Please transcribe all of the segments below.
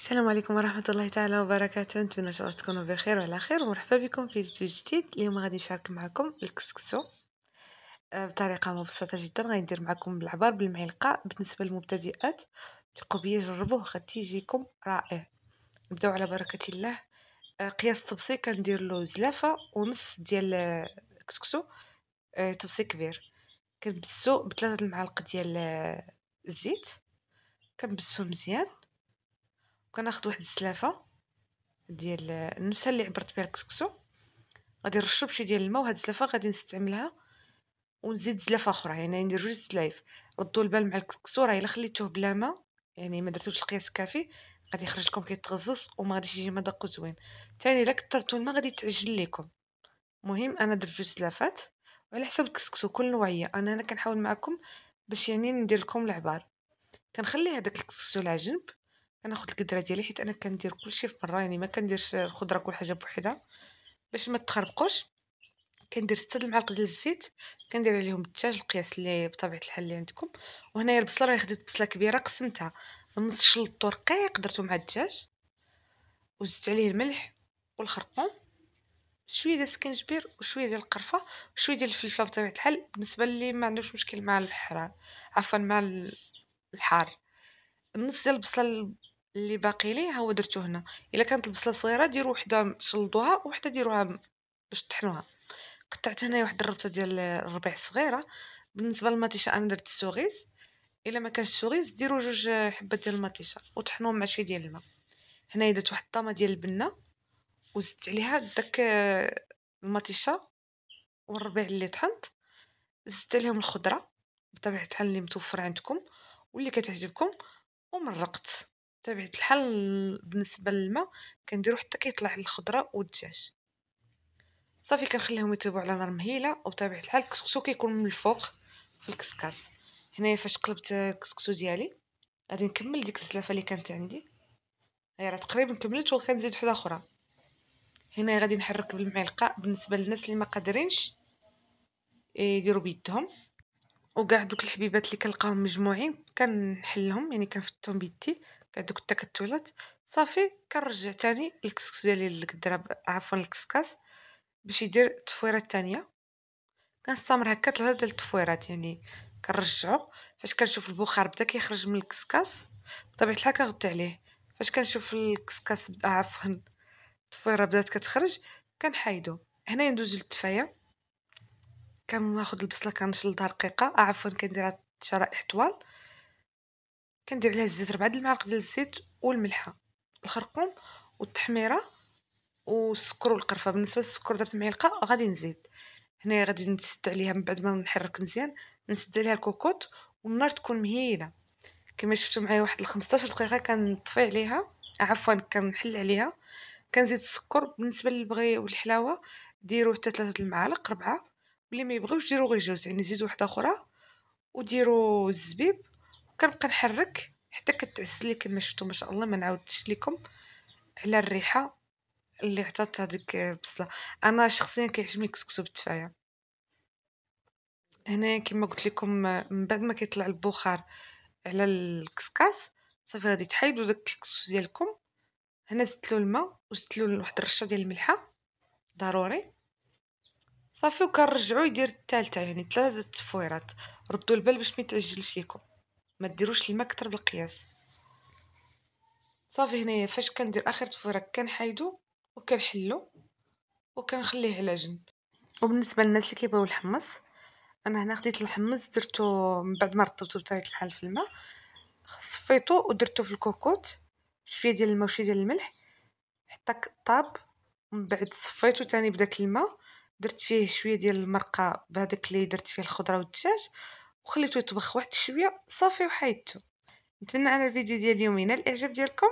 السلام عليكم ورحمة الله تعالى وبركاته. نتمنى ان شاء الله تكونوا بخير وعلى خير، ومرحبا بكم في فيديو جديد. اليوم غادي نشارك معكم الكسكسو بطريقة مبسطة جدا. غادي ندير معكم بالعبار بالمعلقة. بالنسبة للمبتدئات ثقوا بيا، جربوه غادي يجيكم رائع. نبداو على بركة الله. قياس الطبسي كندير له زلافة ونص ديال الكسكسو. طبسي كبير كنبسو بثلاثة المعالق ديال الزيت. كنبسو مزيان، وكناخذ واحد الزلافة ديال نفسها اللي عبرت بها الكسكسو. غادي نرشو بشي ديال الماء، وهاد الزلافه غادي نستعملها ونزيد زلافه اخرى، يعني ندير جوج زلايف. ردوا البال مع الكسكسو، راه الا خليتوه بلا ماء يعني ما درتوش القياس الكافي غادي يخرج لكم كيتغزز وما غاديش يجي مذاقو زوين. ثاني الا كثرتوا الماء غادي تعجل لكم. المهم انا درت جوج زلافات وعلى حسب الكسكسو كل نوعيه. انا كنحاول معكم باش يعني ندير لكم العبار. كنخلي هذاك الكسكسو على جنب، كناخذ القدره ديالي حيت انا كندير كلشي في مره، يعني ما كنديرش الخضره كل حاجه بوحدها باش ما تخربقوش. كندير 6 المعالق ديال الزيت، كندير عليهم الدجاج القياس اللي بطبيعه الحال اللي عندكم. وهنايا البصله راه خديت بصله كبيره قسمتها نص، شلطو رقيق درتو مع الدجاج، وزدت عليه الملح والخرقوم، شويه ديال السكنجبير وشويه ديال القرفه وشويه ديال الفلفله بطبيعه الحال بالنسبه اللي ما عندوش مشكل مع الحرار، عفوا مع الحار. النص ديال البصله اللي باقي ليه ها هو درتو هنا. الا كانت البصله صغيره ديروا وحده شلضوها وحده ديروها باش تطحنوها. قطعت هنايا واحد الربطه ديال الربيع صغيره. بالنسبه للمطيشه انا درت السوغيز، الا ما كانش السوغيز ديروا جوج حبات ديال المطيشه وطحنوهم مع شويه ديال الماء. هنايا درت واحد الطامه ديال البنه وزدت عليها داك المطيشه والربيع اللي طحنت. زدت عليهم الخضره بطبيعه الحال اللي متوفره عندكم واللي كتعجبكم، ومرقت بطبيعه الحال. بالنسبه للماء كنديرو حتى كيطلع الخضره والدجاج. صافي كنخليهم يطيبوا على نار مهيله، وبطبيعه الحال الكسكسو كيكون من الفوق في الكسكاس. هنايا فاش قلبت الكسكسو ديالي غادي نكمل ديك الزلافه اللي كانت عندي، هي راه تقريبا كملت وكنزيد وحده اخرى. هنا غادي نحرك بالمعلقه. بالنسبه للناس اللي ما قادرينش يديروا بيدهم، وكاع دوك الحبيبات اللي كنلقاهم مجموعين كنحلهم، يعني كنفتهم بيدي كاع دوك التكتلات. صافي كنرجع تاني الكسكسو ديالي للقدره، عفوا الكسكاس، باش يدير التفويره الثانيه. كنستمر هكا 3 ديال التفويرات، يعني كنرجعو. فاش كنشوف البخار بدا كيخرج من الكسكاس بطبيعه الحال كنغطي عليه. فاش كنشوف الكسكاس بدا، عفوا التفويره بدات كتخرج، كنحايدو. هنا ندوزو للتفايه. كناخذ البصله كنشلضها رقيقه، عفوا كنديرها شرائح طوال. كندير عليها الزيت 4 د المعالق ديال الزيت والملحه الخرقوم والتحميره والسكر والقرفه. بالنسبه للسكر درت معلقه غادي نزيد. هنايا غادي نسد عليها من بعد ما نحرك مزيان، نسد عليها الكوكوط والنار تكون مهيله. كما شفتوا معايا واحد 15 دقيقه كنطفي عليها، عفوا كنحل عليها. كنزيد السكر. بالنسبه اللي بغى والحلاوه ديروا حتى 3 المعالق 4، واللي ما يبغيوش ديروا غير جوج، يعني زيدوا واحده اخرى وديروا الزبيب. وكنبقى نحرك حتى كتعسل لي كما شفتوا ما شاء الله. ما نعاودش لكم على الريحه اللي عطات هذيك البصله. انا شخصيا كيعجبني الكسكسو بالتفايه. هنايا كما قلت لكم من بعد ما كيطلع البخار على الكسكاس صافي غادي تحيدوا داك الكسكس ديالكم. هنا زدت له الماء وزدت له واحد الرشه ديال الملحه ضروري. صافي وكنرجعو يدير الثالثه، يعني 3 التفويرات. ردوا البال باش ما يتعجلش لكم، ما ديروش الماء كتر بالقياس. صافي هنايا فاش كندير اخر تفويره كنحيدو وكنحلو وكنخليه على جنب. وبالنسبه للناس اللي كيبغيو الحمص، انا هنا خديت الحمص درتو من بعد ما رطبته بطبيعه الحال في الماء، صفيتو ودرتو في الكوكوط شويه ديال الماء وشويه ديال الملح حتى طاب. من بعد صفيتو تاني بداك الماء، درت فيه شويه ديال المرقه بهذاك اللي درت فيه الخضره والدجاج، وخليته يطبخ واحد شويه صافي وحيدته. نتمنى انا الفيديو ديال اليوم ينال الاعجاب ديالكم،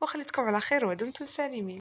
وخليتكم على خير ودمتم سالمين.